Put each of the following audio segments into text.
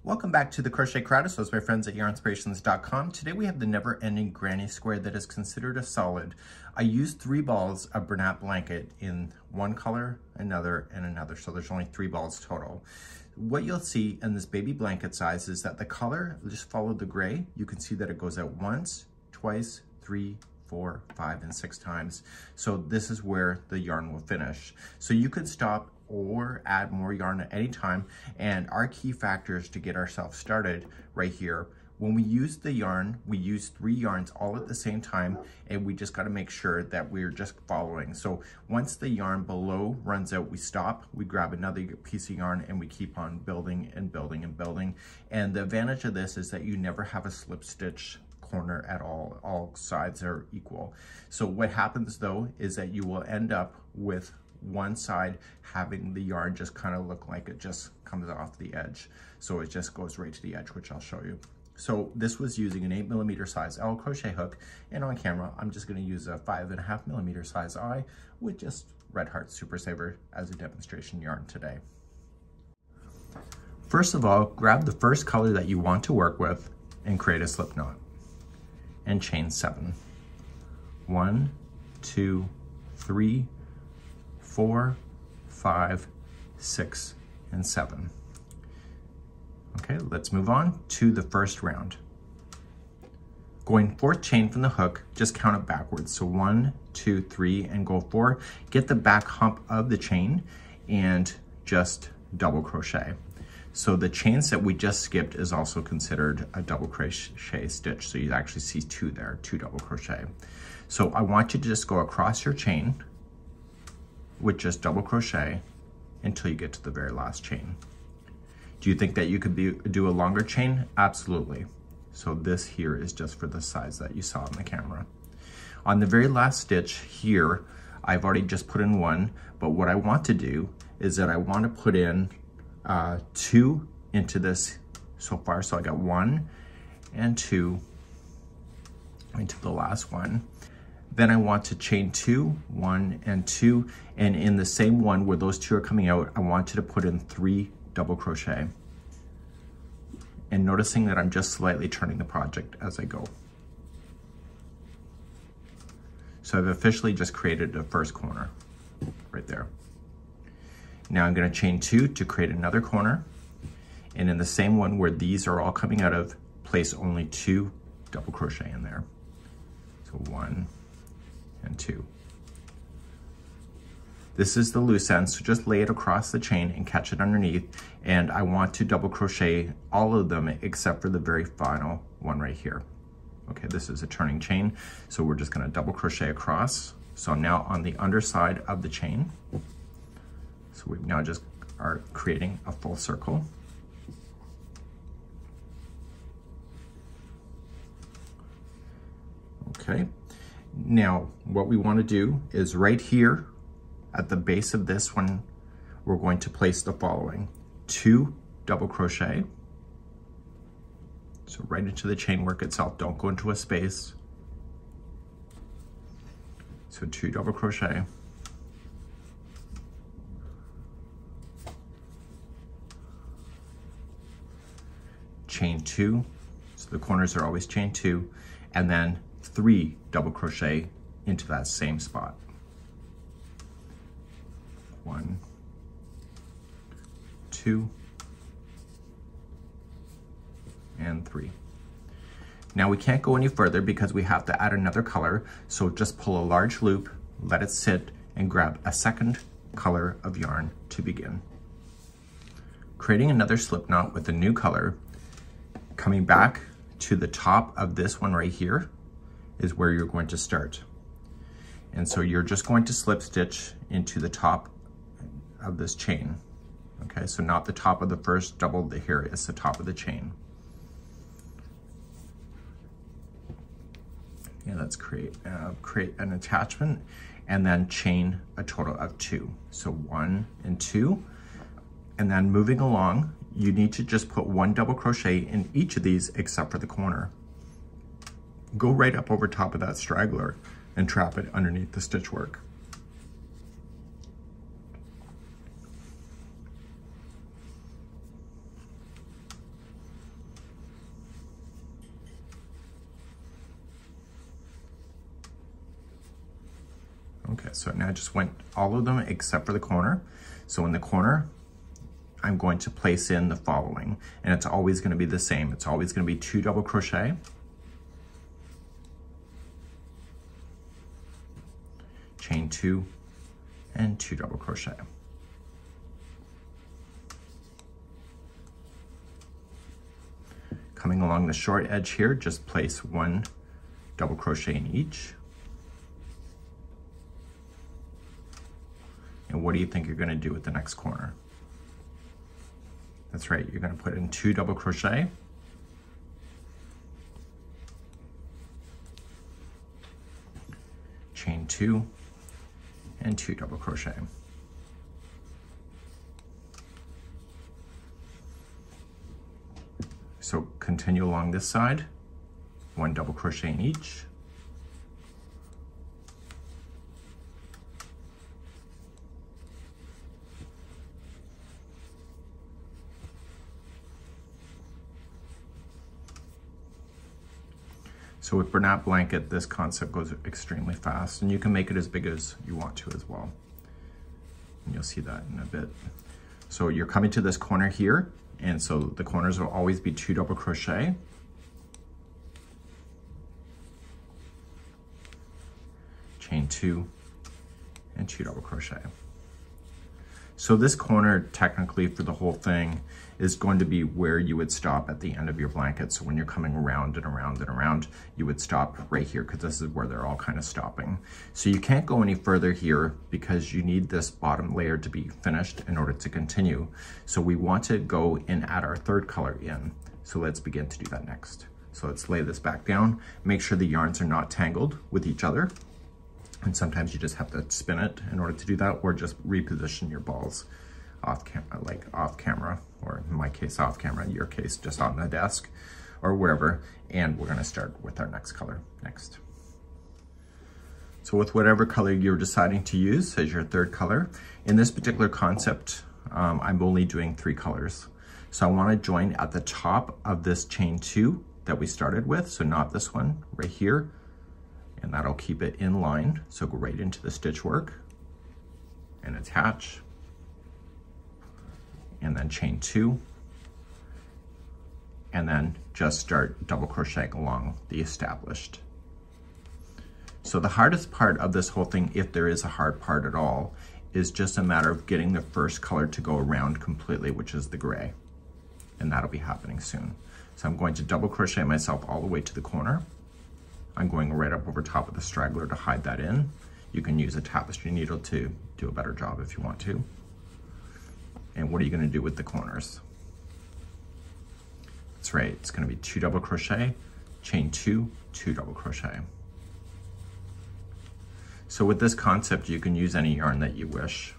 Welcome back to the Crochet Crowd. So it's my friends at yarnspirations.com. Today we have the never-ending granny square that is considered a solid. I used 3 balls of Bernat blanket in one color, another, and another. So there's only 3 balls total. What you'll see in this baby blanket size is that the color just followed the gray. You can see that it goes out once, twice, 3, 4, 5, and 6 times. So this is where the yarn will finish. So you could stop or add more yarn at any time. And our key factors to get ourselves started right here, when we use the yarn, we use 3 yarns all at the same time, and we just got to make sure that we're just following. So once the yarn below runs out, we stop, we grab another piece of yarn, and we keep on building and building and building. And the advantage of this is that you never have a slip stitch corner at all sides are equal. So what happens though is that you will end up with one side having the yarn just kind of look like it just comes off the edge. So it just goes right to the edge, which I'll show you. So this was using an 8mm size L crochet hook, and on camera I'm just going to use a 5.5mm size I with just Red Heart Super Saver as a demonstration yarn today. First of all, grab the first color that you want to work with and create a slip knot and chain 7. 1, 2, 3, 4, 5, 6, and 7. Okay, let's move on to the first round. Going 4th chain from the hook, just count it backwards. So 1, 2, 3, and go 4. Get the back hump of the chain and just double crochet. So the chains that we just skipped is also considered a double crochet stitch. So you actually see 2 there, 2 double crochet. So I want you to just go across your chain with just double crochet until you get to the very last chain. Do you think that you could do a longer chain? Absolutely. So this here is just for the size that you saw on the camera. On the very last stitch here, I've already just put in 1, but what I want to do is that I want to put in 2 into this so far. So I got 1 and 2 into the last one. Then I want to chain 2, 1 and 2, and in the same one where those 2 are coming out, I want you to put in 3 double crochet. And noticing that I'm just slightly turning the project as I go. So I've officially just created the first corner right there. Now I'm going to chain 2 to create another corner, and in the same one where these are all coming out of, place only 2 double crochet in there. So 1 and 2. This is the loose end, so just lay it across the chain and catch it underneath, and I want to double crochet all of them except for the very final one right here. Okay, this is a turning chain, so we're just going to double crochet across. So I'm now on the underside of the chain. So we now just are creating a full circle. Okay, now what we want to do is right here at the base of this one, we're going to place the following: 2 double crochet. So right into the chain work itself, don't go into a space. So 2 double crochet. Chain 2, so the corners are always chain 2, and then 3 double crochet into that same spot. 1, 2, and 3. Now we can't go any further because we have to add another color, so just pull a large loop, let it sit, and grab a second color of yarn to begin. Creating another slip knot with a new color, coming back to the top of this one right here is where you're going to start. And so you're just going to slip stitch into the top of this chain. Okay, so not the top of the first double here, it's the top of the chain. Yeah, let's create an attachment and then chain a total of 2. So 1 and 2, and then moving along, you need to just put 1 double crochet in each of these except for the corner. Go right up over top of that straggler and trap it underneath the stitch work. Okay, so now I just went all of them except for the corner. So in the corner, I'm going to place in the following, and it's always going to be the same. It's always going to be 2 double crochet, chain 2, and 2 double crochet. Coming along the short edge here, just place 1 double crochet in each. And what do you think you're going to do with the next corner? That's right, you're going to put in 2 double crochet, chain 2, and 2 double crochet. So continue along this side, 1 double crochet in each. So with Bernat blanket, this concept goes extremely fast, and you can make it as big as you want to as well. And you'll see that in a bit. So you're coming to this corner here, and so the corners will always be 2 double crochet. Chain 2, and 2 double crochet. So this corner, technically for the whole thing, is going to be where you would stop at the end of your blanket. So when you're coming around and around and around, you would stop right here, because this is where they're all kind of stopping. So you can't go any further here because you need this bottom layer to be finished in order to continue. So we want to go and add our 3rd color in. So let's begin to do that next. So let's lay this back down. Make sure the yarns are not tangled with each other. And sometimes you just have to spin it in order to do that, or just reposition your balls off camera, or in my case off camera, in your case just on the desk or wherever. And we're going to start with our next color next. So with whatever color you're deciding to use as your 3rd color, in this particular concept, I'm only doing 3 colors. So I want to join at the top of this chain 2 that we started with, so not this one right here. And that'll keep it in line. So go right into the stitch work and attach, and then chain 2, and then just start double crocheting along the established. So the hardest part of this whole thing, if there is a hard part at all, is just a matter of getting the first color to go around completely, which is the gray, and that'll be happening soon. So I'm going to double crochet myself all the way to the corner. I'm going right up over top of the straggler to hide that in. You can use a tapestry needle to do a better job if you want to. And what are you going to do with the corners? That's right, it's going to be 2 double crochet, chain 2, 2 double crochet. So with this concept, you can use any yarn that you wish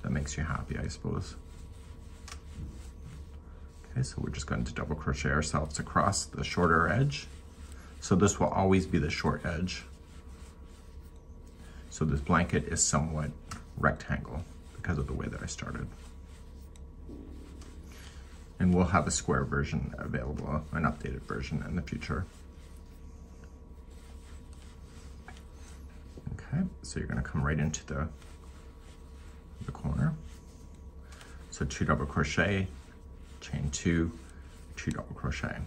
that makes you happy, I suppose. Okay, so we're just going to double crochet ourselves across the shorter edge. So this will always be the short edge. So this blanket is somewhat rectangle because of the way that I started. And we'll have a square version available, an updated version in the future. Okay, so you're going to come right into the corner. So 2 double crochet, chain 2, 2 double crochet.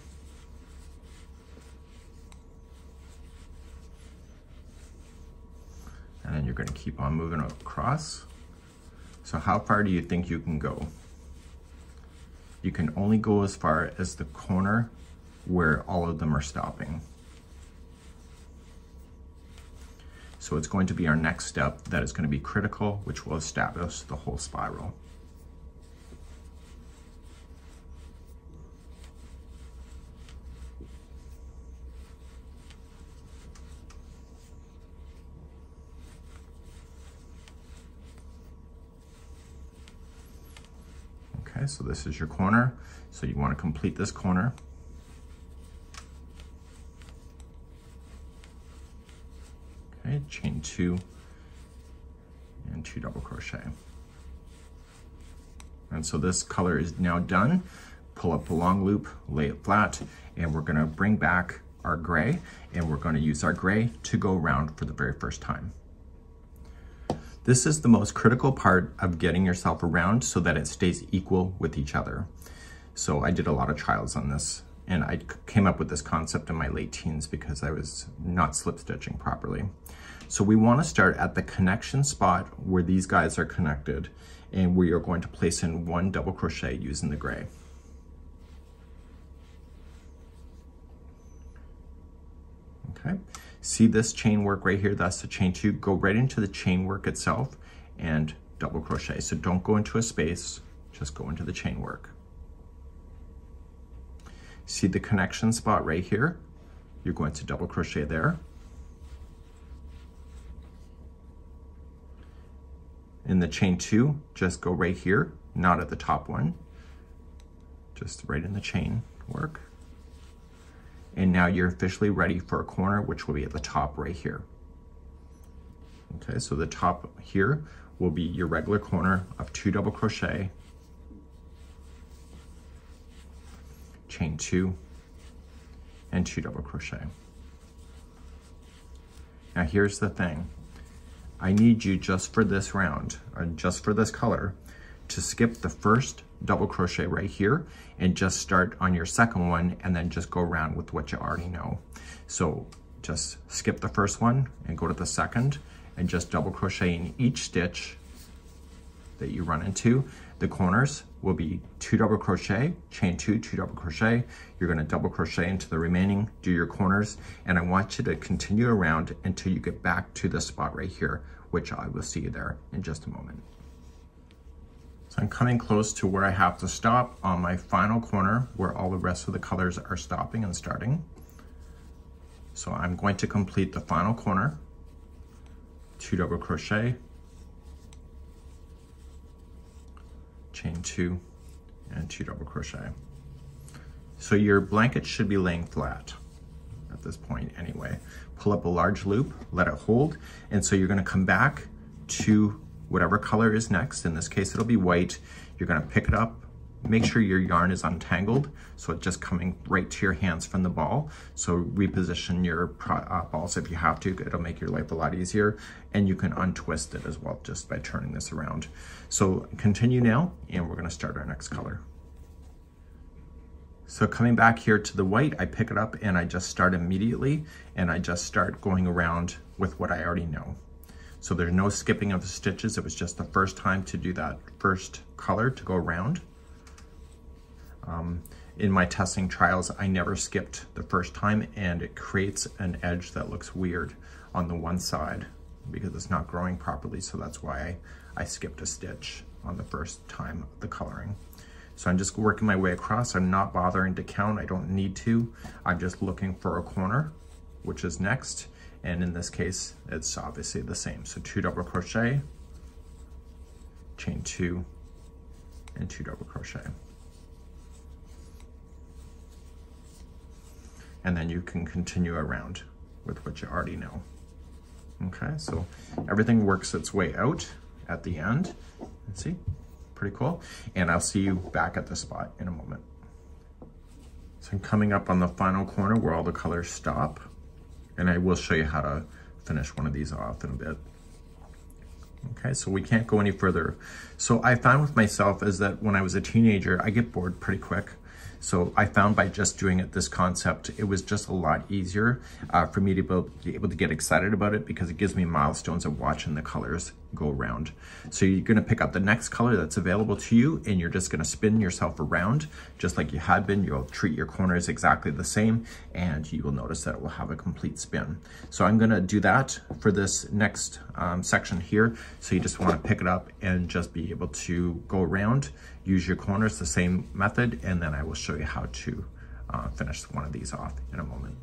And then you're going to keep on moving across. So how far do you think you can go? You can only go as far as the corner where all of them are stopping. So it's going to be our next step that is going to be critical, which will establish the whole spiral. Okay, so this is your corner. So you want to complete this corner. Okay, chain 2 and 2 double crochet. And so this color is now done. Pull up the long loop, lay it flat, and we're going to bring back our gray, and we're going to use our gray to go around for the very first time. This is the most critical part of getting yourself around so that it stays equal with each other. So I did a lot of trials on this, and I came up with this concept in my late teens because I was not slip stitching properly. So we want to start at the connection spot where these guys are connected, and we are going to place in 1 double crochet using the gray. Okay, see this chain work right here? That's the chain 2. Go right into the chain work itself and double crochet. So don't go into a space, just go into the chain work. See the connection spot right here? You're going to double crochet there. In the chain 2, just go right here, not at the top one, just right in the chain work. And now you're officially ready for a corner, which will be at the top right here. Okay, so the top here will be your regular corner of 2 double crochet, chain 2, and 2 double crochet. Now here's the thing. I need you just for this round, or just for this color, to skip the first double crochet right here and just start on your second one and then just go around with what you already know. So just skip the first one and go to the second and just double crochet in each stitch that you run into. The corners will be 2 double crochet, chain 2, 2 double crochet. You're going to double crochet into the remaining, do your corners, and I want you to continue around until you get back to the spot right here, which I will see you there in just a moment. So I'm coming close to where I have to stop on my final corner where all the rest of the colors are stopping and starting. So I'm going to complete the final corner, 2 double crochet, chain 2, and 2 double crochet. So your blanket should be laying flat at this point anyway. Pull up a large loop, let it hold, and so you're going to come back to whatever color is next. In this case, it'll be white. You're going to pick it up. Make sure your yarn is untangled, so it's just coming right to your hands from the ball. So reposition your balls if you have to. It'll make your life a lot easier, and you can untwist it as well just by turning this around. So continue now, and we're going to start our next color. So coming back here to the white, I pick it up and I just start immediately, and I just start going around with what I already know. So there's no skipping of the stitches. It was just the first time to do that first color to go around. In my testing trials, I never skipped the first time, and it creates an edge that looks weird on the one side because it's not growing properly. So that's why I skipped a stitch on the first time of the coloring. So I'm just working my way across. I'm not bothering to count. I don't need to. I'm just looking for a corner, which is next. And in this case, it's obviously the same. So 2 double crochet, chain 2, and 2 double crochet. And then you can continue around with what you already know. Okay, so everything works its way out at the end. Let's see, pretty cool. And I'll see you back at the spot in a moment. So I'm coming up on the final corner where all the colors stop, and I will show you how to finish one of these off in a bit. Okay, so we can't go any further. So I found with myself is that when I was a teenager, I get bored pretty quick. So I found by just doing it, this concept, it was just a lot easier for me to be able to get excited about it because it gives me milestones of watching the colors go around. So you're gonna pick up the next color that's available to you, and you're just gonna spin yourself around just like you had been. You'll treat your corners exactly the same, and you will notice that it will have a complete spin. So I'm gonna do that for this next section here. So you just wanna pick it up and just be able to go around, use your corners, the same method, and then I will show you how to finish one of these off in a moment.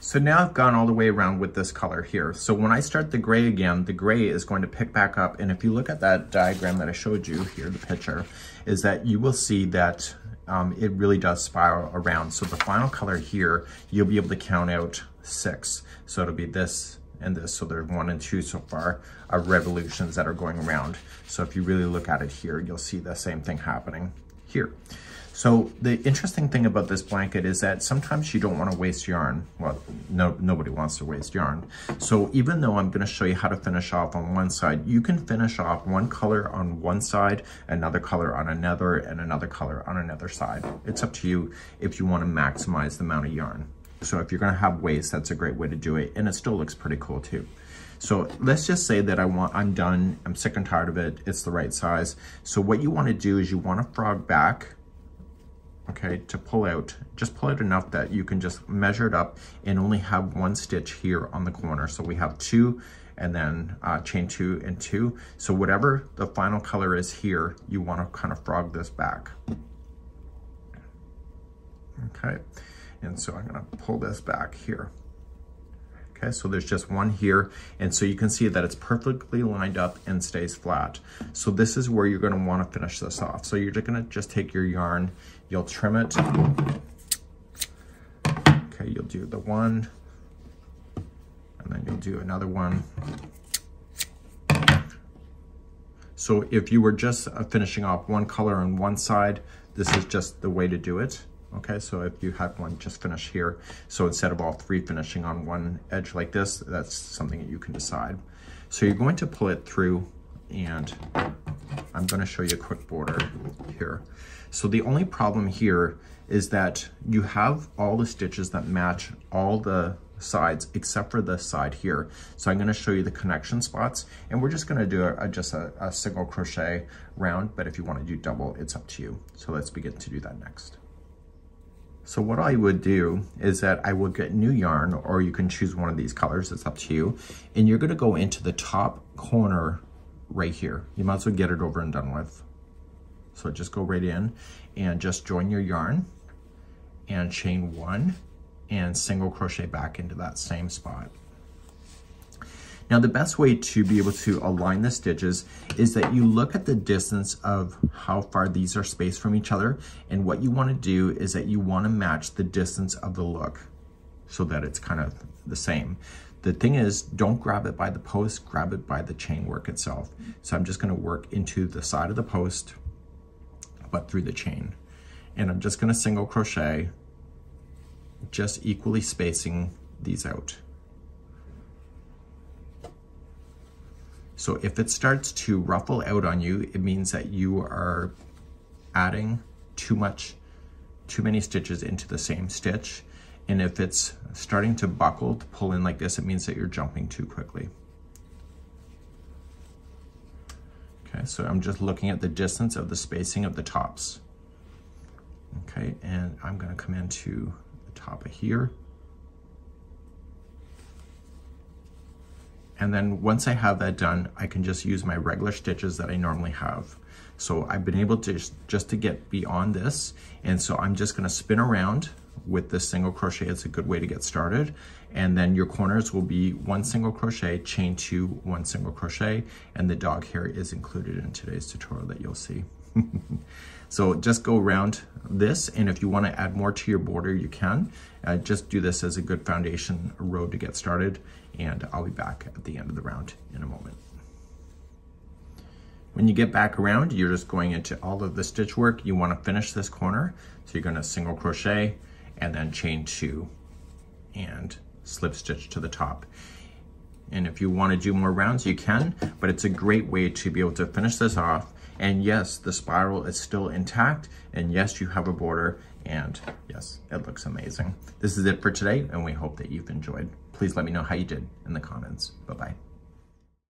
So now I've gone all the way around with this color here. So when I start the gray again, the gray is going to pick back up. And if you look at that diagram that I showed you here, the picture, is that you will see that it really does spiral around. So the final color here, you'll be able to count out 6. So it'll be this and this. So there's 1 and 2 so far of revolutions that are going around. So if you really look at it here, you'll see the same thing happening here. So the interesting thing about this blanket is that sometimes you don't want to waste yarn. Well, nobody wants to waste yarn. So even though I'm going to show you how to finish off on one side, you can finish off one color on one side, another color on another, and another color on another side. It's up to you if you want to maximize the amount of yarn. So if you're going to have waste, that's a great way to do it, and it still looks pretty cool too. So let's just say that I'm done, I'm sick and tired of it, it's the right size. So what you want to do is you want to frog back, okay, to pull out, just pull out enough that you can just measure it up and only have one stitch here on the corner. So we have 2 and then chain 2 and 2. So whatever the final color is here, you want to kind of frog this back. Okay, and so I'm going to pull this back here. Okay, so there's just one here, and so you can see that it's perfectly lined up and stays flat. So this is where you're going to want to finish this off. So you're going to just take your yarn, you'll trim it. Okay, you'll do the one, and then you'll do another one. So if you were just finishing off one color on one side, this is just the way to do it. Okay, so if you had one just finish here, so instead of all 3 finishing on one edge like this, that's something that you can decide. So you're going to pull it through, and I'm going to show you a quick border here. So the only problem here is that you have all the stitches that match all the sides except for the side here. So I'm going to show you the connection spots, and we're just going to do just a single crochet round, but if you want to do double, it's up to you. So let's begin to do that next. So what I would do is that I will get new yarn, or you can choose one of these colors, it's up to you. And you're gonna go into the top corner right here. You might as well get it over and done with. So just go right in and just join your yarn and chain 1 and single crochet back into that same spot. Now the best way to be able to align the stitches is that you look at the distance of how far these are spaced from each other, and what you want to do is that you want to match the distance of the look so that it's kind of the same. The thing is, don't grab it by the post, grab it by the chain work itself. So I'm just going to work into the side of the post but through the chain, and I'm just going to single crochet, just equally spacing these out. So if it starts to ruffle out on you, it means that you are adding too many stitches into the same stitch. And if it's starting to buckle, to pull in like this, it means that you're jumping too quickly. Okay, so I'm just looking at the distance of the spacing of the tops. Okay, and I'm gonna come into the top of here. And then once I have that done, I can just use my regular stitches that I normally have. So I've been able to just to get beyond this. And so I'm just gonna spin around with this single crochet. It's a good way to get started. And then your corners will be 1 single crochet, chain 2, 1 single crochet, and the dog hair is included in today's tutorial that you'll see. So just go around this, and if you want to add more to your border, you can. Just do this as a good foundation row to get started, and I'll be back at the end of the round in a moment. When you get back around, you're just going into all of the stitch work. You want to finish this corner, so you're going to single crochet and then chain 2 and slip stitch to the top. And if you want to do more rounds, you can, but it's a great way to be able to finish this off. And yes, the spiral is still intact, and yes, you have a border, and yes, it looks amazing. This is it for today, and we hope that you've enjoyed. Please let me know how you did in the comments. Bye-bye.